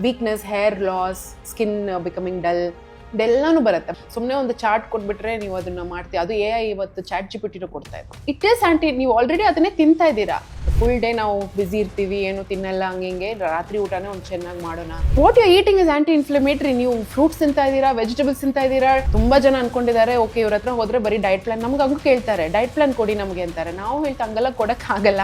Weakness, hair loss, skin becoming dull, ಇದೆಲ್ಲಾನು ಬರುತ್ತೆ. ಸುಮ್ಮನೆ ಒಂದು ಚಾರ್ಟ್ ಕೊಟ್ಬಿಟ್ರೆ ನೀವು ಅದನ್ನ ಮಾಡ್ತೀವಿ. ಅದು AI ಇವತ್ತು ಚಾಟ್ GPT ಕೊಡ್ತಾ ಇದೆ. ಇಟ್ ಈಸ್ ಆಂಟಿ, ನೀವು ಆಲ್ರೆಡಿ ಅದನ್ನೇ ತಿಂತಾ ಇದ್ದೀರಾ. ಫುಲ್ ಡೇ ನಾವು ಬಿಸಿ ಇರ್ತೀವಿ, ಏನು ತಿನ್ನಲ್ಲ, ಹಂಗೆ ರಾತ್ರಿ ಊಟನೇ ಒಂದು ಚೆನ್ನಾಗಿ ಮಾಡೋಣ. What you eating is anti inflammatory. ನೀವು ಫ್ರೂಟ್ಸ್ ತಿಂತಾ ಇದ್ದೀರಾ, ವೆಜಿಟೇಬಲ್ಸ್ ತಿಂತಾ ಇದ್ದೀರಾ. ತುಂಬಾ ಜನ ಅನ್ಕೊಂಡಿದ್ದಾರೆ, ಓಕೆ ಇವ್ರ ಹತ್ರ ಹೋದ್ರೆ ಬರೀ ಡಯಟ್ ಪ್ಲಾನ್, ನಮ್ಗೆ ಹಂಗೂ ಕೇಳ್ತಾರೆ, ಡಯಟ್ ಪ್ಲಾನ್ ಕೊಡಿ ನಮಗೆ ಅಂತಾರೆ. ನಾವು ಹೇಳ್ತಾ ಹಂಗೆಲ್ಲ ಕೊಡಕ್ ಆಗಲ್ಲ.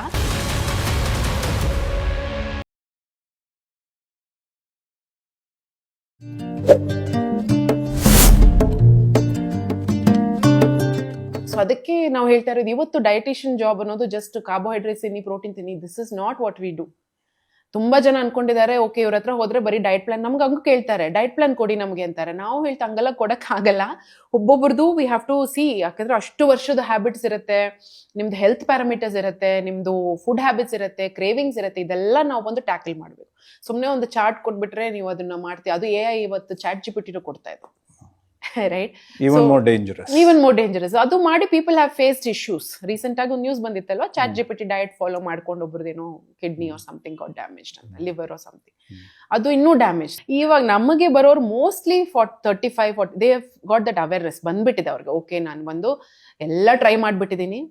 ಸೊ ಅದಕ್ಕೆ ನಾವು ಹೇಳ್ತಾ ಇರೋದು, ಇವತ್ತು ಡಯಟಿಷಿಯನ್ ಜಾಬ್ ಅನ್ನೋದು ಜಸ್ಟ್ ಕಾರ್ಬೋಹೈಡ್ರೇಟ್ಸ್ ತಿನ್ನಿ, ಪ್ರೋಟೀನ್ ತಿನ್ನಿ, this is not what we do. ತುಂಬಾ ಜನ ಅನ್ಕೊಂಡಿದ್ದಾರೆ, ಓಕೆ ಇವ್ರ ಹತ್ರ ಹೋದ್ರೆ ಬರೀ ಡಯಟ್ ಪ್ಲಾನ್, ನಮ್ಗೆ ಹಂಗೂ ಕೇಳ್ತಾರೆ, ಡಯಟ್ ಪ್ಲಾನ್ ಕೊಡಿ ನಮಗೆ ಅಂತಾರೆ. ನಾವು ಹೇಳ್ತಾ ಹಂಗೆಲ್ಲ ಕೊಡಕ್ ಆಗಲ್ಲ. ಒಬ್ಬೊಬ್ರದ್ದು ವಿ ಹ್ಯಾವ್ ಟು ಸಿ, ಯಾಕಂದ್ರೆ ಅಷ್ಟು ವರ್ಷದ ಹ್ಯಾಬಿಟ್ಸ್ ಇರುತ್ತೆ, ನಿಮ್ದು ಹೆಲ್ತ್ ಪ್ಯಾರಾಮೀಟರ್ಸ್ ಇರುತ್ತೆ, ನಿಮ್ದು ಫುಡ್ ಹ್ಯಾಬಿಟ್ಸ್ ಇರುತ್ತೆ, ಕ್ರೇವಿಂಗ್ಸ್ ಇರುತ್ತೆ, ಇದೆಲ್ಲ ನಾವು ಬಂದು ಟ್ಯಾಕಲ್ ಮಾಡ್ಬೇಕು. ಸುಮ್ಮನೆ ಒಂದು ಚಾರ್ಟ್ ಕೊಟ್ಬಿಟ್ರೆ ನೀವು ಅದನ್ನ ಮಾಡ್ತೀವಿ. ಅದು AI ಇವತ್ತು ಚಾಟ್ GPT ಕೊಡ್ತಾ ಇದೆ, ರೈಟ್? even more dangerous. ಅದು ಮಾಡಿ people have faced issues. Recent ಆಗಿ ಒಂದು ನ್ಯೂಸ್ ಬಂದಿತ್ತಲ್ವಾ, ಚಾಟ್ GPT ಡಯಟ್ ಫಾಲೋ ಮಾಡ್ಕೊಂಡು ಒಬ್ರದೇನೋ kidney or something got damaged ಅಂತ, ಲಿವರ್ ಆರ್ ಸಮಥಿಂಗ್, ಅದು ಇನ್ನೂ ಡ್ಯಾಮೇಜ್. ಇವಾಗ ನಮಗೆ ಬರೋರು mostly 35-40 they got that awareness ಬಂದ್ಬಿಟ್ಟಿದೆ ಅವ್ರಿಗೆ. ಓಕೆ, ನಾನು ಬಂದು ಎಲ್ಲ ಟ್ರೈ ಮಾಡ್ಬಿಟ್ಟಿದೀನಿ,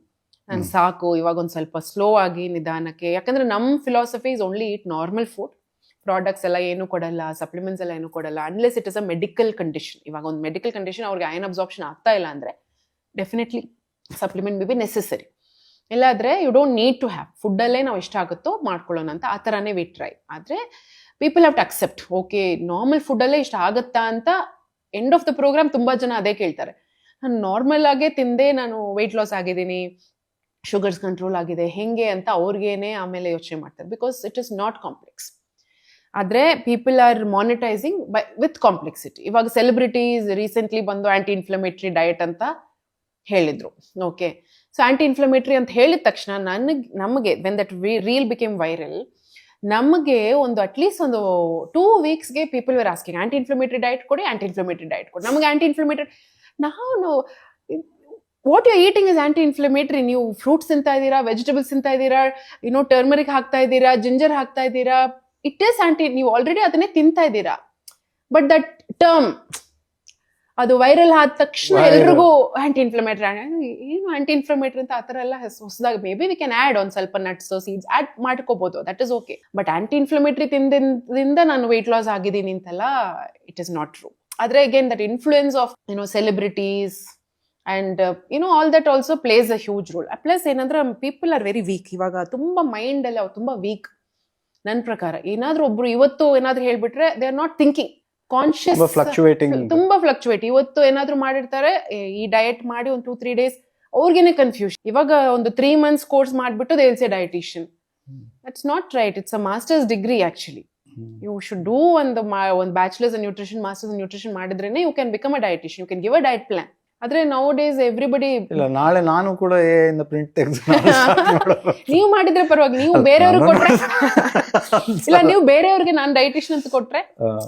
ನಾನು ಸಾಕು, ಇವಾಗ ಒಂದ್ ಸ್ವಲ್ಪ ಸ್ಲೋ ಆಗಿ ನಿಧಾನಕ್ಕೆ. ಯಾಕಂದ್ರೆ ನಮ್ philosophy is only eat normal food, products ಎಲ್ಲ ಏನು ಕೊಡಲ್ಲ, ಸಪ್ಲಿಮೆಂಟ್ಸ್ ಎಲ್ಲ ಏನು ಕೊಡಲ್ಲ, unless it is a medical condition. ಇವಾಗ ಒಂದು ಮೆಡಿಕಲ್ ಕಂಡೀಷನ್, ಅವ್ರಿಗೆ ಐರನ್ ಅಬ್ಸಾರ್ಪ್ಷನ್ ಆಗ್ತಾ ಇಲ್ಲ ಅಂದ್ರೆ definitely supplement may be necessary. ಇಲ್ಲಾದ್ರೆ you don't need to have, ಫುಡ್ಡಲ್ಲೇ ನಾವು ಎಷ್ಟಾಗುತ್ತೋ ಮಾಡ್ಕೊಳ್ಳೋಣ ಅಂತ, ಆ ಥರನೇ ವಿ ಟ್ರೈ. ಆದರೆ people have to accept, okay normal ಫುಡ್ಡಲ್ಲೇ ಇಷ್ಟ ಆಗುತ್ತಾ ಅಂತ. ಎಂಡ್ ಆಫ್ ದ ಪ್ರೋಗ್ರಾಮ್ ತುಂಬಾ ಜನ ಅದೇ ಕೇಳ್ತಾರೆ, ನಾನು ನಾರ್ಮಲ್ ಆಗೇ ತಿಂದೆ, ನಾನು ವೆಯ್ಟ್ ಲಾಸ್ ಆಗಿದ್ದೀನಿ, ಶುಗರ್ಸ್ ಕಂಟ್ರೋಲ್ ಆಗಿದೆ, ಹೆಂಗೆ ಅಂತ ಅವ್ರಿಗೇನೆ ಆಮೇಲೆ ಯೋಚನೆ ಮಾಡ್ತಾರೆ. Because it is not complex. ಆದ್ರೆ people are monetising with complexity. ಇವಾಗ ಸೆಲೆಬ್ರಿಟೀಸ್ ರೀಸೆಂಟ್ಲಿ ಬಂದು ಆಂಟಿ ಇನ್ಫ್ಲಮೇಟರಿ ಡಯಟ್ ಅಂತ ಹೇಳಿದ್ರು. ಓಕೆ, ಸೊ ಆಂಟಿ ಇನ್ಫ್ಲಮೇಟರಿ ಅಂತ ಹೇಳಿದ ತಕ್ಷಣ ನಮಗೆ when that reel became viral, ನಮಗೆ ಒಂದು ಅಟ್ಲೀಸ್ಟ್ ಒಂದು 2 weeksಗೆ people were asking, anti inflammatory diet ಕೊಡಿ, ಆಂಟಿ ಇನ್ಫ್ಲಮೇಟರಿ ಡಯಟ್ ಕೊಡಿ. ನಮಗೆ ಆಂಟಿ ಇನ್ಫ್ಲಮೇಟರಿ, ನಾವು what you eating is anti inflammatory. ನೀವು ಫ್ರೂಟ್ಸ್ ತಿಂತಾ ಇದ್ದೀರಾ, ವೆಜಿಟೇಬಲ್ಸ್ ತಿಂತಾ ಇದ್ದೀರಾ, ಟರ್ಮರಿಕ್ ಹಾಕ್ತಾ ಇದ್ದೀರಾ, ಜಿಂಜರ್ ಹಾಕ್ತಾ ಇದ್ದೀರಾ, ಇಟ್ ಈಸ್ ಆಂಟಿ, ನೀವು ಆಲ್ರೆಡಿ ಅದನ್ನೇ ತಿಂತಾ ಇದ್ದೀರಾ. ಬಟ್ ದಟ್ ಟರ್ಮ್ ಅದು ವೈರಲ್ ಆದ ತಕ್ಷಣ ಎಲ್ರಿಗೂ ಆಂಟಿ ಇನ್ಫ್ಲಮೇಟರಿ, ಏನು ಆಂಟಿ ಇನ್ಫ್ಲಮೇಟರಿ ಅಂತ ಆ ಥರ ಎಲ್ಲ ಹೊಸದಾಗಿ may be we can add ಒಂದು ಸ್ವಲ್ಪ ನಟ್ಸ್, ಸೀಡ್ಸ್ ಆ್ಯಡ್ ಮಾಡ್ಕೋಬಹುದು, that is okay. But anti inflammatory ತಿಂದಿಂದ ನಾನು ವೆಯ್ಟ್ ಲಾಸ್ ಆಗಿದ್ದೀನಿ ಅಂತೆಲ್ಲ ಇಟ್ ಇಸ್ ನಾಟ್ ಟ್ರೂ. ಆದ್ರೆ again that influence of celebrities and all that also place a huge role. Plus ಏನಂದ್ರೆ people are very weak. ಇವಾಗ ತುಂಬಾ mind ಎಲ್ಲ ತುಂಬಾ ವೀಕ್. ನನ್ನ ಪ್ರಕಾರ ಏನಾದ್ರೂ ಒಬ್ರು ಇವತ್ತು ಏನಾದ್ರೂ ಹೇಳ್ಬಿಟ್ರೆ they are not thinking conscious, ತುಂಬಾ ಫ್ಲಕ್ಚುಯೇಟ್. ಇವತ್ತು ಏನಾದ್ರೂ ಮಾಡಿರ್ತಾರೆ, ಈ ಡಯಟ್ ಮಾಡಿ ಒಂದು 2-3 days ಅವ್ರಿಗೇನೆ ಕನ್ಫ್ಯೂಷನ್. ಇವಾಗ ಒಂದು 3 months ಕೋರ್ಸ್ ಮಾಡ್ಬಿಟ್ಟು they will say dietician. That's not right. It's a masters degree actually. You should do ಒಂದು bachelors in nutrition, masters in nutrition ಮಾಡಿದ್ರೇನೆ you can become a dietician, you can give a diet plan. ಆದ್ರೆ now days everybody, ನಾಳೆ ನಾನು ಕೂಡ print ತೆಗೆದು ನೀವು ಮಾಡಿದ್ರೆ ಪರವಾಗಿ, ನೀವು ಬೇರೆಯವ್ರಿಗೆ ಕೊಟ್ರೆ ಇಲ್ಲ, ನೀವು ಬೇರೆಯವ್ರಿಗೆ ನಾನು ಡಯಟಿಷಿಯನ್ ಅಂತ ಕೊಟ್ರೆ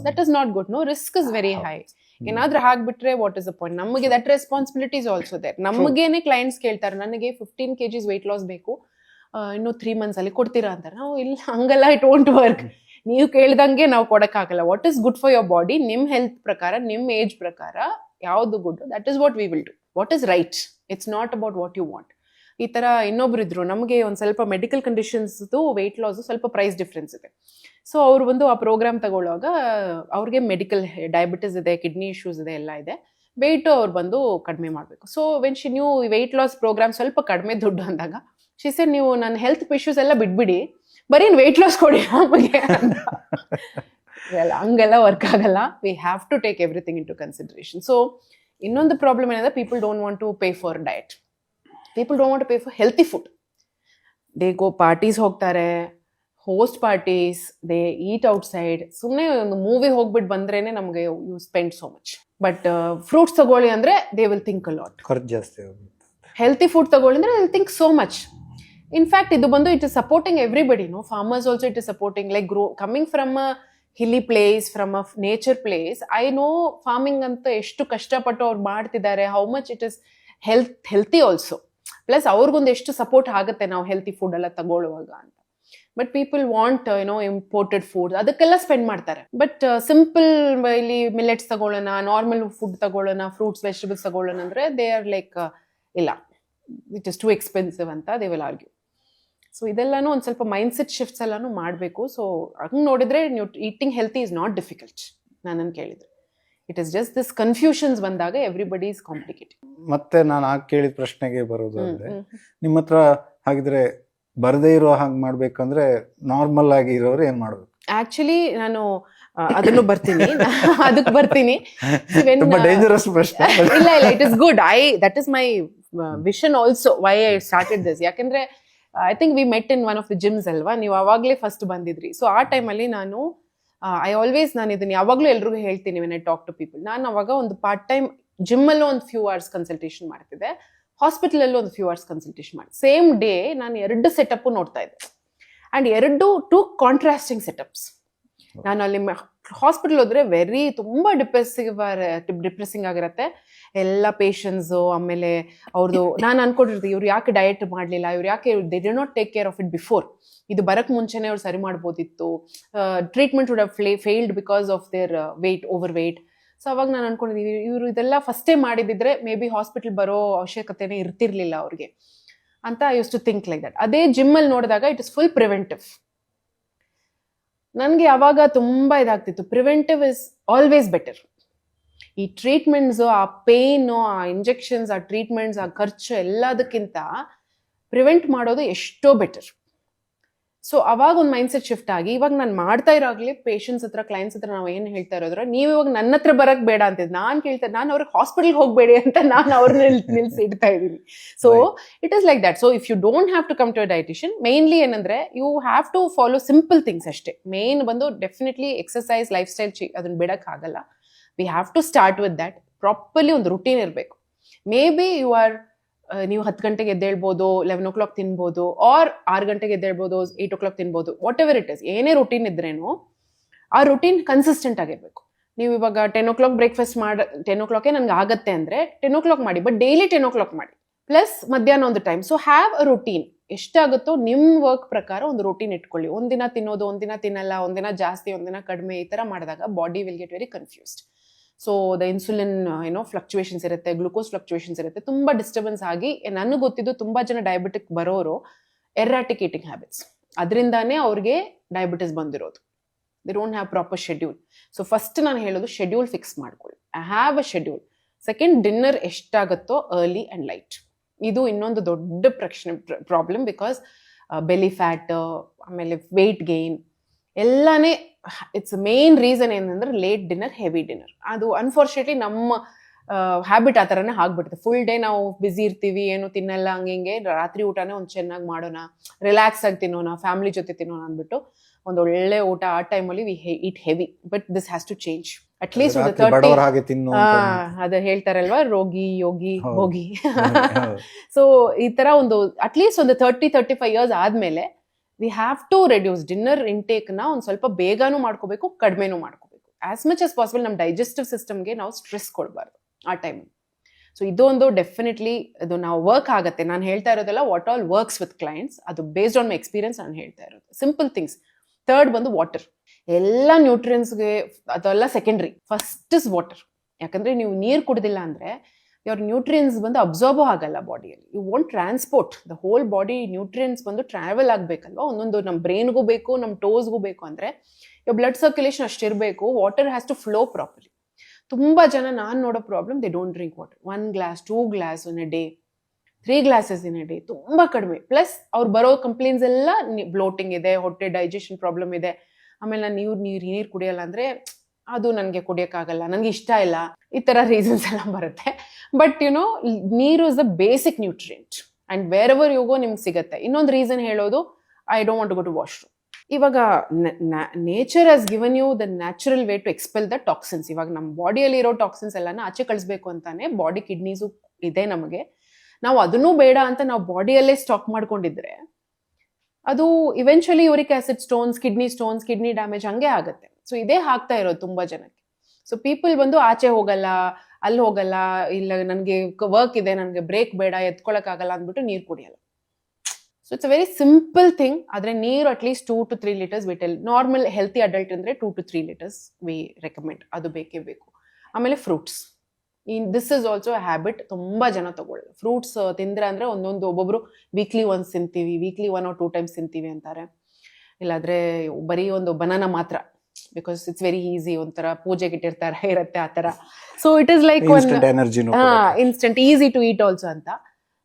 that is not good. No, risk is very high. ಏನಾದ್ರೂ ಹಾಕ್ಬಿಟ್ರೆ ವಾಟ್ ಇಸ್ ದ ಪಾಯಿಂಟ್? ನಮಗೆ that responsibility is also there. ನಮಗೇನೆ ಕ್ಲೈಂಟ್ಸ್ ಕೇಳ್ತಾರೆ, ನನಗೆ 15 kgs ವೆಯ್ಟ್ ಲಾಸ್ ಬೇಕು, ಇನ್ನು 3 months ಅಲ್ಲಿ ಕೊಡ್ತೀರಾ ಅಂತಾರೆ. ನಾವು ಇಲ್ಲ, ಹಂಗಲ್ಲ, ಇಟ್ ವೋಂಟ್ ವರ್ಕ್. ನೀವು ಕೇಳ್ದಂಗೆ ನಾವು ಕೊಡಕ್ಕಾಗಲ್ಲ. What is good for your body, ನಿಮ್ ಹೆಲ್ತ್ ಪ್ರಕಾರ, ನಿಮ್ ಏಜ್ ಪ್ರಕಾರ ಯಾವ್ದು good, that is what we will do. What is right, it's not about what you want. ಈ ತರ ಇನ್ನೊಬ್ರು ಇದ್ರು, ನಮಗೆ ಒಂದ್ ಸ್ವಲ್ಪ ಮೆಡಿಕಲ್ ಕಂಡೀಷನ್ಸ್ ವೆಯ್ಟ್ ಲಾಸ್ ಸ್ವಲ್ಪ ಪ್ರೈಸ್ ಡಿಫ್ರೆನ್ಸ್ ಇದೆ. ಸೊ ಅವ್ರು ಬಂದು ಆ ಪ್ರೋಗ್ರಾಮ್ ತಗೊಳ್ಳುವಾಗ ಅವ್ರಿಗೆ ಮೆಡಿಕಲ್ ಡಯಾಬಿಟಿಸ್ ಇದೆ, ಕಿಡ್ನಿ ಇಶ್ಯೂಸ್ ಇದೆ, ಎಲ್ಲ ಇದೆ, ವೆಯ್ಟ್ ಅವ್ರು ಬಂದು ಕಡಿಮೆ ಮಾಡಬೇಕು. So when she knew weight loss programme ಸ್ವಲ್ಪ ಕಡಿಮೆ ದುಡ್ಡು ಅಂದಾಗ ಶಿ ಸೆಡ್, ನೀವು ನನ್ನ ಹೆಲ್ತ್ ಇಶ್ಯೂಸ್ ಎಲ್ಲ ಬಿಟ್ಬಿಡಿ, ಬರೀ ವೆಯ್ಟ್ ಲಾಸ್ ಕೊಡಿ ನಮಗೆ. ಹಂಗೆಲ್ಲ ವರ್ಕ್ ಆಗಲ್ಲ. We have to take everything into consideration. So ಇನ್ನೊಂದು ಪ್ರಾಬ್ಲಮ್ ಏನಂದ್ರೆ, people don't want to pay for diet, people don't want to pay for healthy food. They go parties ಹೋಗ್ತಾರೆ, host parties, they eat outside. ಸುಮ್ಮನೆ ಒಂದು movie ಹೋಗ್ಬಿಟ್ಟು ಬಂದ್ರೇನೆ ನಮಗೆ you spend so much. But fruits ತಗೊಳ್ಳಿ ಅಂದ್ರೆ they will think a lot. ಖರ್ಚು ಜಾಸ್ತಿ. ಹೆಲ್ತಿ ಫುಡ್ ತಗೊಳ್ಳಿ ಅಂದ್ರೆ they will think so much. In fact ಇದು ಬಂದು it is supporting everybody. Farmers also it is supporting, like coming from a ಹಿಲಿ place, from a nature place. I know farming ಅಂತ ಎಷ್ಟು ಕಷ್ಟಪಟ್ಟು ಅವ್ರು ಮಾಡ್ತಿದ್ದಾರೆ, how much it is healthy also. Plus ಅವ್ರಿಗೊಂದು ಎಷ್ಟು support ಆಗುತ್ತೆ ನಾವು ಹೆಲ್ತಿ ಫುಡ್ ಎಲ್ಲ ತಗೊಳ್ಳುವಾಗ ಅಂತ. But people want imported food, ಅದಕ್ಕೆಲ್ಲ ಸ್ಪೆಂಡ್ ಮಾಡ್ತಾರೆ. ಬಟ್ ಸಿಂಪಲ್ ಇಲ್ಲಿ ಮಿಲೆಟ್ಸ್ ತಗೊಳ್ಳೋಣ, ನಾರ್ಮಲ್ ಫುಡ್ ತಗೊಳ್ಳೋಣ, ಫ್ರೂಟ್ಸ್ ವೆಜಿಟೇಬಲ್ಸ್ ತಗೊಳ್ಳೋಣ ಅಂದ್ರೆ ದೇ ಆರ್ ಲೈಕ್ ಇಲ್ಲ, ಇಟ್ ಇಸ್ ಟು ಎಕ್ಸ್ಪೆನ್ಸಿವ್ ಅಂತ ದೇ ವಿಲ್ ಆರ್ಗ್ಯೂ. ಸೊ ಇದೆಲ್ಲಾನು ಒಂದು ಸ್ವಲ್ಪ ಮೈಂಡ್ ಸೆಟ್ ಶಿಫ್ಟ್ಸ್ ಎಲ್ಲಾನು ಮಾಡಬೇಕು. ಸೊ ಹಂಗೆ ನೋಡಿದ್ರೆ eating healthy is not difficult ನಾನು ಕೇಳಿದ್ರೆ. It is just this confusions ಬಂದಾಗ ಎವ್ರಿಬಡಿ ಇಸ್ ಕಾಂಪ್ಲಿಕೇಟೆಡ್. ಮತ್ತೆ ನಾನು ಆಗ ಕೇಳಿದ ಪ್ರಶ್ನೆಗೆ ಬರೋದು ಅಂದ್ರೆ, ನಿಮ್ಮ ಹತ್ರ ಹಾಗಿದ್ರೆ ಬರದೇ ಇರೋ ಹಾಗೆ ಮಾಡ್ಬೇಕಂದ್ರೆ ನಾರ್ಮಲ್ ಆಗಿ ಇರೋರು ಏನ್ ಮಾಡ್ಬೇಕು? ಆಕ್ಚುಲಿ ನಾನು ಅದನ್ನು ಬರ್ತೀನಿ ಅದಕ್ಕೆ ಬರ್ತೀನಿ. ತುಂಬಾ ಡೇಂಜರಸ್ ಪ್ರಶ್ನೆ. ಇಲ್ಲ ಇಲ್ಲ, it is good. That is my vision also why I started this. ಯಾಕಂದ್ರೆ I think we met in one of the gyms ಅಲ್ವಾ, ನೀವು ಅವಾಗ್ಲೇ ಫಸ್ಟ್ ಬಂದಿದ್ರಿ. ಸೊ ಆ ಟೈಮಲ್ಲಿ ನಾನು ನಾನು ಇದನ್ನ ಯಾವಾಗ್ಲೂ ಎಲ್ರಿಗೂ ಹೇಳ್ತೀನಿ when I talk to people. ನಾನು ಅವಾಗ ಒಂದು ಪಾರ್ಟ್ ಟೈಮ್ ಜಿಮ್ ಅಲ್ಲೂ ಒಂದು ಫ್ಯೂ ಅವರ್ಸ್ ಕನ್ಸಲ್ಟೇಷನ್ ಮಾಡ್ತಿದ್ದೆ, ಹಾಸ್ಪಿಟಲ್ ಅಲ್ಲೂ ಒಂದು ಫ್ಯೂ ಅವರ್ಸ್ ಕನ್ಸಲ್ಟೇಷನ್ ಮಾಡಿ. ಸೇಮ್ ಡೇ ನಾನು 2 ಸೆಟಪ್ ನೋಡ್ತಾ ಇದ್ದೆ, ಅಂಡ್ 2 ಕಾಂಟ್ರಾಸ್ಟಿಂಗ್ ಸೆಟಪ್ಸ್. ನಾನು ಅಲ್ಲಿ ಹಾಸ್ಪಿಟಲ್ ಹೋದ್ರೆ ತುಂಬಾ ಡಿಪ್ರೆಸಿಂಗ್ ಆಗಿರತ್ತೆ ಎಲ್ಲ ಪೇಷನ್ಸು. ಆಮೇಲೆ ಅವ್ರದ್ದು ನಾನು ಅನ್ಕೊಂಡಿರ್ತೀನಿ, ಇವ್ರು ಯಾಕೆ ಡಯಟ್ ಮಾಡಲಿಲ್ಲ, ಇವ್ರು ಯಾಕೆ they did not take care of it before, ಇದು ಬರಕ್ ಮುಂಚೆನೆ ಅವ್ರು ಸರಿ ಮಾಡ್ಬೋದಿತ್ತು, treatment would have failed because of their over wait. So ಅವಾಗ ನಾನು ಅನ್ಕೊಂಡಿದ್ದೀನಿ, ಇವರು ಇದೆಲ್ಲ ಫಸ್ಟೇ ಮಾಡಿದಿದ್ರೆ ಮೇ ಬಿ ಹಾಸ್ಪಿಟಲ್ ಬರೋ ಅವಶ್ಯಕತೆನೇ ಇರ್ತಿರ್ಲಿಲ್ಲ ಅವ್ರಿಗೆ ಅಂತ I use to think like that. ಅದೇ ಜಿಮ್ ಅಲ್ಲಿ ನೋಡಿದಾಗ ಇಟ್ ಇಸ್ ಫುಲ್ ಪ್ರಿವೆಂಟಿವ್. ನನಗೆ ಅವಾಗ ತುಂಬಾ ಇದಾಗ್ತಿತ್ತು, ಪ್ರಿವೆಂಟಿವ್ ಇಸ್ ಆಲ್ವೇಸ್ ಬೆಟರ್. ಈ ಟ್ರೀಟ್ಮೆಂಟ್ಸ್, ಆ ಪೇನು, ಆ ಇಂಜೆಕ್ಷನ್ಸ್, ಆ ಟ್ರೀಟ್ಮೆಂಟ್ಸ್, ಆ ಖರ್ಚು ಎಲ್ಲದಕ್ಕಿಂತ ಪ್ರಿವೆಂಟ್ ಮಾಡೋದು ಎಷ್ಟೋ ಬೆಟರ್. ಸೊ ಅವಾಗ ಒಂದು ಮೈಂಡ್ ಸೆಟ್ ಶಿಫ್ಟ್ ಆಗಿ ಇವಾಗ ನಾನು ಮಾಡ್ತಾ ಇರೋಗ್ಲಿ ಪೇಷಂಟ್ಸ್ ಹತ್ರ, ಕ್ಲೈಂಟ್ಸ್ ಹತ್ರ ನಾವು ಏನು ಹೇಳ್ತಾ ಇರೋದ್ರ, ನೀವು ಇವಾಗ ನನ್ನ ಹತ್ರ ಬರಕ್ ಬೇಡ ಅಂತಿದ್ದು ನಾನು ಕೇಳ್ತಾ, ನಾನು ಅವ್ರಿಗೆ ಹಾಸ್ಪಿಟಲ್ಗೆ ಹೋಗ್ಬೇಡಿ ಅಂತ ನಾನು ಅವ್ರನ್ನ ನಿಲ್ಸಿ ಇಡ್ತಾ ಇದ್ದೀನಿ. So it is like that. So if you don't have to come to a dietician, mainly ಏನಂದ್ರೆ you have to follow simple things ಅಷ್ಟೇ. ಮೇನ್ ಬಂದು ಡೆಫಿನೆಟ್ಲಿ ಎಕ್ಸರ್ಸೈಸ್, ಲೈಫ್ ಸ್ಟೈಲ್ ಅದನ್ನ ಬಿಡಕ್ ಆಗಲ್ಲ. We have to start with that. Properly ಒಂದು routine ಇರಬೇಕು. May B ನೀವು 10 ಗಂಟೆಗೆ ಎದ್ದೇಳ್ಬೋದು, 11 o'clock ತಿನ್ಬೋದು, ಆರ್ 6 ಗಂಟೆಗೆ ಎದ್ದೇಳ್ಬೋದು, 8 o'clock ತಿನ್ಬೋದು, ವಾಟ್ ಎವರ್ ಇಟ್ ಇಸ್. ಏನೇ ರುಟೀನ್ ಇದ್ರೇನು ಆ ರುಟೀನ್ ಕನ್ಸಿಸ್ಟೆಂಟ್ ಆಗಿರ್ಬೇಕು. ನೀವು ಇವಾಗ 10 o'clock ಬ್ರೇಕ್ಫಾಸ್ಟ್ 10 o'clock ನನ್ಗೆ ಆಗತ್ತೆ ಅಂದ್ರೆ 10 o'clock ಮಾಡಿ, ಬಟ್ ಡೈಲಿ 10 o'clock ಮಾಡಿ, ಪ್ಲಸ್ ಮಧ್ಯಾಹ್ನ ಒಂದು time. So have a routine. ಎಷ್ಟಾಗುತ್ತೋ ನಿಮ್ಮ ವರ್ಕ್ ಪ್ರಕಾರ ಒಂದು ರುಟೀನ್ ಇಟ್ಕೊಳ್ಳಿ. ಒಂದಿನ ತಿನ್ನೋದು, ಒಂದಿನ ತಿನ್ನಲ್ಲ, ಒಂದಿನ ಜಾಸ್ತಿ, ಒಂದಿನ ಕಡಿಮೆ, ಈ ತರ ಮಾಡಿದಾಗ body will get very confused. So the insulin fluctuations ಇರುತ್ತೆ, ಗ್ಲೂಕೋಸ್ ಫ್ಲಕ್ಚುಯೇಷನ್ಸ್ ಇರುತ್ತೆ, ತುಂಬಾ ಡಿಸ್ಟರ್ಬೆನ್ಸ್ ಆಗಿ. ನನಗೆ ಗೊತ್ತಿದ್ದು ತುಂಬಾ ಜನ ಡಯಾಬಿಟಿಕ್ ಬರೋರು ಎರ್ರಾಟಿಕ್ ಈಟಿಂಗ್ ಹ್ಯಾಬಿಟ್ಸ್, ಅದರಿಂದಾನೇ ಅವ್ರಿಗೆ ಡಯಾಬಿಟಿಸ್ ಬಂದಿರೋದು. They don't have proper schedule. So first ನಾನು ಹೇಳೋದು ಶೆಡ್ಯೂಲ್ ಫಿಕ್ಸ್ ಮಾಡ್ಕೊಳ್ಳಿ. I have a schedule. Second, dinner ಎಷ್ಟಾಗುತ್ತೋ ಅರ್ಲಿ ಅಂಡ್ ಲೈಟ್. ಇದು ಇನ್ನೊಂದು ದೊಡ್ಡ ಪ್ರಾಬ್ಲಮ್. ಬಿಕಾಸ್ ಬೆಲಿ ಫ್ಯಾಟ್, ಆಮೇಲೆ ವೆಯ್ಟ್ ಗೇನ್ ಎಲ್ಲಾನೇ ಇಟ್ಸ್ ಮೇನ್ ರೀಸನ್ ಏನಂದ್ರೆ ಲೇಟ್ ಡಿನ್ನರ್, ಹೆವಿ ಡಿನ್ನರ್. ಅದು ಅನ್ಫಾರ್ಚುನೇಟ್ಲಿ ನಮ್ಮ ಹ್ಯಾಬಿಟ್ ಆ ಥರನೇ ಆಗ್ಬಿಡುತ್ತೆ. ಫುಲ್ ಡೇ ನಾವು ಬ್ಯುಸಿ ಇರ್ತೀವಿ, ಏನು ತಿನ್ನಲ್ಲ, ಹಂಗೆ ರಾತ್ರಿ ಊಟನೇ ಒಂದು ಚೆನ್ನಾಗಿ ಮಾಡೋಣ, ರಿಲ್ಯಾಕ್ಸ್ ಆಗಿ ತಿನ್ನೋಣ, ಫ್ಯಾಮಿಲಿ ಜೊತೆ ತಿನ್ನೋಣ ಅಂದ್ಬಿಟ್ಟು ಒಂದು ಒಳ್ಳೆ ಊಟ ಆ ಟೈಮಲ್ಲಿ we eat heavy. But this has to change. At least ಒಂದು 30, ಅದ ಹೇಳ್ತಾರಲ್ವಾ, ರೋಗಿ ಯೋಗಿ ಭೋಗಿ. ಸೊ ಈ ತರ ಒಂದು ಅಟ್ಲೀಸ್ಟ್ ಒಂದು 30-35 years ಆದ್ಮೇಲೆ we have to reduce dinner intake ನ ಒಂದು ಸ್ವಲ್ಪ ಬೇಗನೂ ಮಾಡ್ಕೋಬೇಕು, ಕಡಿಮೆನೂ ಮಾಡ್ಕೋಬೇಕು. ಆಸ್ ಮಚ್ ಆಸ್ ಪಾಸಿಬಲ್ ನಮ್ಮ ಡೈಜೆಸ್ಟಿವ್ ಸಿಸ್ಟಮ್ಗೆ ನಾವು ಸ್ಟ್ರೆಸ್ ಕೊಡಬಾರ್ದು ಆ ಟೈಮ್. ಸೊ ಇದೊಂದು ಡೆಫಿನೆಟ್ಲಿ ಅದು ನಾವು ವರ್ಕ್ ಆಗುತ್ತೆ. ನಾನು ಹೇಳ್ತಾ ಇರೋದೆಲ್ಲ what all works with clients, ಅದು ಬೇಸ್ಡ್ ಆನ್ ಮೈ ಎಕ್ಸ್ಪೀರಿಯನ್ಸ್ ನಾನು ಹೇಳ್ತಾ ಇರೋದು. Simple things. ಥರ್ಡ್ ಬಂದು ವಾಟರ್. ಎಲ್ಲ ನ್ಯೂಟ್ರಿಯನ್ಸ್ಗೆ ಅದೆಲ್ಲ ಸೆಕೆಂಡ್ರಿ, ಫಸ್ಟ್ ಇಸ್ ವಾಟರ್. ಯಾಕಂದ್ರೆ ನೀವು ನೀರು ಕುಡಿದಿಲ್ಲ ಅಂದ್ರೆ your ನ್ಯೂಟ್ರಿಯನ್ಸ್ ಬಂದು ಅಬ್ಸಾರ್ಬ್ ಆಗಲ್ಲ ಬಾಡಿಯಲ್ಲಿ. You want transport the whole body. Nutrients ಬಂದು ಟ್ರಾವೆಲ್ ಆಗ್ಬೇಕಲ್ವಾ, ಒಂದೊಂದು ನಮ್ಮ ಬ್ರೈನ್ಗೂ ಬೇಕು, ನಮ್ಮ ಟೋಸ್ಗೂ ಬೇಕು. ಅಂದ್ರೆ your ಬ್ಲಡ್ ಸರ್ಕ್ಯುಲೇಷನ್ ಅಷ್ಟಿರಬೇಕು. Water has to flow properly. ತುಂಬಾ ಜನ ನಾನು ನೋಡೋ problem, they don't drink water. 1 glass 2 glass in a day, 3 glasses in a day, ತುಂಬಾ ಕಡಿಮೆ. ಪ್ಲಸ್ ಅವ್ರು ಬರೋ ಕಂಪ್ಲೇಂಟ್ಸ್ ಎಲ್ಲ ಬ್ಲೋಟಿಂಗ್ ಇದೆ, ಹೊಟ್ಟೆ ಡೈಜೆಷನ್ ಪ್ರಾಬ್ಲಮ್ ಇದೆ, ಆಮೇಲೆ ನಾನು ನೀರು ಕುಡಿಯಲ್ಲ ಅಂದ್ರೆ ಅದು ನನಗೆ ಕುಡಿಯೋಕ್ಕಾಗಲ್ಲ, ನನಗೆ ಇಷ್ಟ ಇಲ್ಲ, ಈ ತರ ರೀಸನ್ಸ್ ಎಲ್ಲ ಬರುತ್ತೆ. ಬಟ್ ನೀರು is the basic nutrient and wherever you go ನಿಮ್ಗೆ ಸಿಗತ್ತೆ. ಇನ್ನೊಂದು ರೀಸನ್ ಹೇಳೋದು, I don't want to go to washroom. ಇವಾಗ nature has given you the natural way to expel the toxins. ಇವಾಗ ನಮ್ಮ ಬಾಡಿಯಲ್ಲಿ ಇರೋ ಟಾಕ್ಸಿನ್ಸ್ ಎಲ್ಲಾನ ಆಚೆ ಕಳಿಸ್ಬೇಕು ಅಂತಾನೆ ಬಾಡಿ ಕಿಡ್ನೀಸು ಇದೆ ನಮಗೆ. ನಾವು ಅದನ್ನೂ ಬೇಡ ಅಂತ ನಾವು ಬಾಡಿಯಲ್ಲೇ ಸ್ಟಾಕ್ ಮಾಡ್ಕೊಂಡಿದ್ರೆ ಅದು eventually uric acid stones, kidney stones, kidney damage ಹಂಗೆ ಆಗುತ್ತೆ. ಸೊ ಇದೇ ಆಗ್ತಾ ಇರೋದು ತುಂಬಾ ಜನಕ್ಕೆ. ಸೊ ಪೀಪಲ್ ಬಂದು ಆಚೆ ಹೋಗಲ್ಲ, ಅಲ್ಲಿ ಹೋಗಲ್ಲ, ಇಲ್ಲ ನನಗೆ ವರ್ಕ್ ಇದೆ, ನನಗೆ ಬ್ರೇಕ್ ಬೇಡ, ಎತ್ಕೊಳಕ್ ಆಗಲ್ಲ ಅಂದ್ಬಿಟ್ಟು ನೀರು ಕುಡಿಯಲ್ಲ. So it's a very simple thing. ಆದ್ರೆ ನೀರು ಅಟ್ಲೀಸ್ಟ್ 2 to 3 liters ಬಿಟ್ಟಲ್ಲಿ ನಾರ್ಮಲ್ ಹೆಲ್ತಿ ಅಡಲ್ಟ್ ಅಂದ್ರೆ 2 to 3 liters ವಿ ರೆಕಮೆಂಡ್, ಅದು ಬೇಕೇ ಬೇಕು. ಆಮೇಲೆ fruits, this is also a habit. ತುಂಬಾ ಜನ ತಗೊಳ್ಳಲ್ಲ ಫ್ರೂಟ್ಸ್ ತಿಂದ್ರೆ, ಅಂದ್ರೆ ಒಬ್ಬೊಬ್ರು ವೀಕ್ಲಿ ಒನ್ಸ್ ತಿಂತೀವಿ, ವೀಕ್ಲಿ 1 or 2 times ತಿಂತೀವಿ ಅಂತಾರೆ. ಇಲ್ಲಾದ್ರೆ ಬರೀ ಒಂದು ಬನಾನಾ ಮಾತ್ರ, ಬಿಕಾಸ್ ಇಟ್ಸ್ ವೆರಿ ಈಸಿ, ಒಂಥರ ಪೂಜೆಗೆ ಇಟ್ಟಿರ್ತಾರೆ ಇರತ್ತೆ ಆ ತರ. So it is like instant easy to eat also ಅಂತ.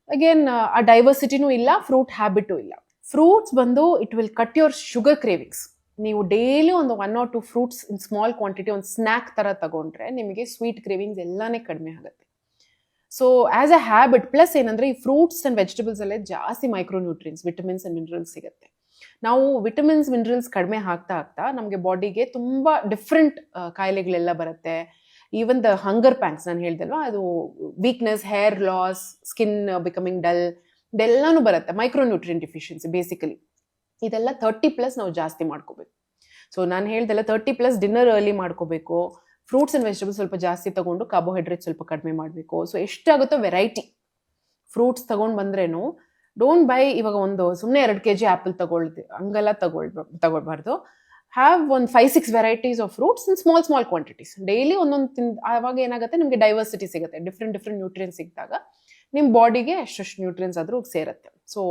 ಅಗೇನ್ ಆ ಡೈವರ್ಸಿಟಿನೂ ಇಲ್ಲ, ಫ್ರೂಟ್ ಹ್ಯಾಬಿಟು ಇಲ್ಲ. ಫ್ರೂಟ್ಸ್ ಬಂದು it will cut your sugar cravings. ನೀವು ಡೈಲಿ ಒಂದು 1 or 2 fruits in small quantity ಒಂದು ಸ್ನ್ಯಾಕ್ ತರ ತಗೊಂಡ್ರೆ ನಿಮಗೆ ಸ್ವೀಟ್ ಕ್ರೇವಿಂಗ್ಸ್ ಎಲ್ಲಾನೇ ಕಡಿಮೆ ಆಗುತ್ತೆ. So as a habit, plus ಏನಂದ್ರೆ ಈ ಫ್ರೂಟ್ಸ್ ಅಂಡ್ ವೆಜಿಟೇಬಲ್ಸ್ ಅಲ್ಲೇ ಜಾಸ್ತಿ ಮೈಕ್ರೋನ್ಯೂಟ್ರಿಯನ್ಸ್, ವಿಟಮಿನ್ಸ್ ಅಂಡ್ ಮಿನರಲ್ಸ್ ಸಿಗುತ್ತೆ. ನಾವು ವಿಟಮಿನ್ಸ್ ಮಿನರಲ್ಸ್ ಕಡಿಮೆ ಆಗ್ತಾ ಆಗ್ತಾ ನಮಗೆ ಬಾಡಿಗೆ ತುಂಬಾ ಡಿಫ್ರೆಂಟ್ ಕಾಯಿಲೆಗಳೆಲ್ಲ ಬರುತ್ತೆ. ಈವನ್ ದ ಹಂಗರ್ ಪ್ಯಾಂಕ್ಸ್ ನಾನು ಹೇಳ್ದಲ್ವಾ, ಅದು weakness, hair loss, skin becoming dull, ಇದೆಲ್ಲಾನು ಬರುತ್ತೆ. ಮೈಕ್ರೋನ್ಯೂಟ್ರಿಯನ್ ಡಿಫಿಷಿಯನ್ಸಿ ಬೇಸಿಕಲಿ ಇದೆಲ್ಲ 30+ ನಾವು ಜಾಸ್ತಿ ಮಾಡ್ಕೋಬೇಕು. ಸೊ ನಾನು ಹೇಳ್ದೆಲ್ಲ 30+ ಡಿನ್ನರ್ ಅರ್ಲಿ ಮಾಡ್ಕೋಬೇಕು. ಫ್ರೂಟ್ಸ್ ಅಂಡ್ ವೆಜಿಟೇಬಲ್ಸ್ ಸ್ವಲ್ಪ ಜಾಸ್ತಿ ತಗೊಂಡು ಕಾರ್ಬೋಹೈಡ್ರೇಟ್ ಸ್ವಲ್ಪ ಕಡಿಮೆ ಮಾಡಬೇಕು. ಸೊ ಎಷ್ಟಾಗುತ್ತೋ ವೆರೈಟಿ ಫ್ರೂಟ್ಸ್ ತಗೊಂಡ್ ಬಂದ್ರೇನು, ಡೋಂಟ್ ಬೈ ಇವಾಗ ಒಂದು ಸುಮ್ಮನೆ 2 kg ಆಪಲ್ ಹಂಗೆಲ್ಲ ತಗೊಳ್ಬಾರ್ದು. ಹ್ಯಾವ್ ಒಂದು 5-6 varieties of fruits in small quantities. Daily ಒಂದೊಂದು ಆವಾಗ ಏನಾಗುತ್ತೆ, ನಿಮಗೆ ಡೈವರ್ಸಿಟಿ ಸಿಗುತ್ತೆ. ಡಿಫ್ರೆಂಟ್ ನ್ಯೂಟ್ರಿಯನ್ಸ್ ಸಿಕ್ಕಿದಾಗ ನಿಮ್ಮ ಬಾಡಿಗೆ ಎಷ್ಟೆಷ್ಟು ನ್ಯೂಟ್ರಿಯನ್ಸ್ ಆದ್ರೂ ಸೇರುತ್ತೆ. ಸೊ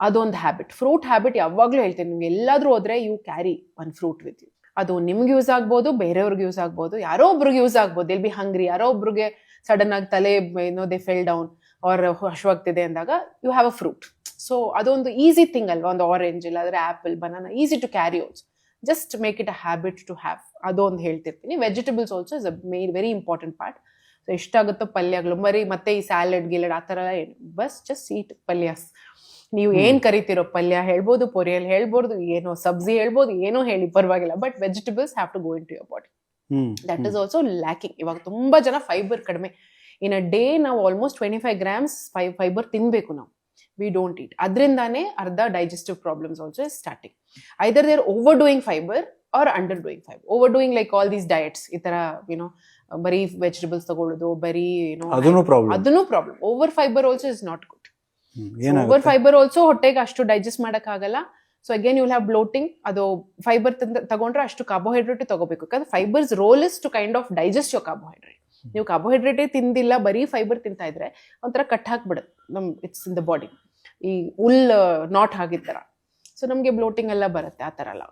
ಅದೊಂದು ಹ್ಯಾಬಿಟ್. ಫ್ರೂಟ್ ಹ್ಯಾಬಿಟ್ ಯಾವಾಗಲೂ ಹೇಳ್ತೀನಿ, ನಿಮ್ಗೆ ಎಲ್ಲಾದ್ರೂ ಹೋದ್ರೆ you carry 1 fruit with you. ಅದು ನಿಮ್ಗೆ ಯೂಸ್ ಆಗ್ಬೋದು, ಬೇರೆಯವ್ರಿಗೆ ಯೂಸ್ ಆಗ್ಬೋದು, ಯಾರೋ ಒಬ್ರಿಗೆ ಯೂಸ್ ಆಗ್ಬೋದು. ಎಲ್ ಬಿ ಹಂಗ್ರಿ, ಯಾರೋ ಒಬ್ರಿಗೆ ಸಡನ್ ಆಗಿ ತಲೆ ದೇ ಫೆಲ್ ಡೌನ್ ಅವ್ರ ಹಶ್ವಾಗ್ತಿದೆ ಅಂದಾಗ you have a fruit. So ಅದೊಂದು ಈಸಿ ಥಿಂಗ್ ಅಲ್ವಾ, ಒಂದು ಆರೆಂಜ್ ಇಲ್ಲಾಂದ್ರೆ apple, banana, easy to carry also. Just make it a habit to have. ಅದೊಂದು ಹೇಳ್ತಿರ್ತೀನಿ. Vegetables also is a very important part. So ಎಷ್ಟಾಗುತ್ತೋ ಪಲ್ಯಗಳು, ಬರೀ ಮತ್ತೆ ಈ ಸ್ಯಾಲೆಡ್ ಗಿಲೆಡ್ ಆ ಥರ ಎಲ್ಲ ಏನು, ಬಸ್ ಜಸ್ಟ್ ಈಟ್ ಪಲ್ಯಾಸ್. ನೀವು ಏನ್ ಕರಿತಿರೋ ಪಲ್ಯ ಹೇಳ್ಬೋದು, ಪೊರಿಯಲ್ ಹೇಳ್ಬೋದು, ಏನೋ ಸಬ್ಜಿ ಹೇಳ್ಬೋದು, ಏನೋ ಹೇಳಿ ಪರವಾಗಿಲ್ಲ, but vegetables have to go into your body. That is also lacking. ಇವಾಗ ತುಂಬಾ ಜನ ಫೈಬರ್ ಕಡಿಮೆ. ಇನ್ ಅ ಡೇ ನಾವು ಆಲ್ಮೋಸ್ಟ್ 25 grams ಫೈಬರ್ ತಿನ್ಬೇಕು ನಾವು. We don't eat. ಅದರಿಂದಾನೇ ಅರ್ಧ digestive problems also is starting. Either they are overdoing fibre or underdoing fibre. Overdoing like all these diets, ಈ ತರ you know ಬರೀ vegetables ತಗೊಳ್ಳೋದು, ಬರೀ ಅದನ್ನು problem. Over fibre also is not good. Over fibre also ಹೊಟ್ಟೆಗೆ ಅಷ್ಟು digest ಮಾಡಕ್ ಆಗಲ್ಲ. So again you will have bloating. ಅದು ಫೈಬರ್ ತಗೊಂಡ್ರೆ ಅಷ್ಟು ಕಾರ್ಬೋಹೈಡ್ರೇಟ್ ತಗೋಬೇಕು. ಯಾಕಂದ್ರೆ fibres role is to kind of digest your carbohydrate. ನೀವು ಕಾರ್ಬೋಹೈಡ್ರೇಟೇ ತಿಂದಿಲ್ಲ, ಬರೀ ಫೈಬರ್ ತಿಂತಾ ಇದ್ರೆ ಒಂಥರ ಕಟ್ ಹಾಕ್ಬಿಡುತ್ತೆ ಇಟ್ಸ್ ಇನ್ ದ ಬಾಡಿ, ಈ ನಾಟ್ ಆಗಿದ್ ತರ. ಸೊ ನಮ್ಗೆ ಬ್ಲೋಟಿಂಗ್ ಎಲ್ಲ ಬರುತ್ತೆ ಆ ತರ ಎಲ್ಲ.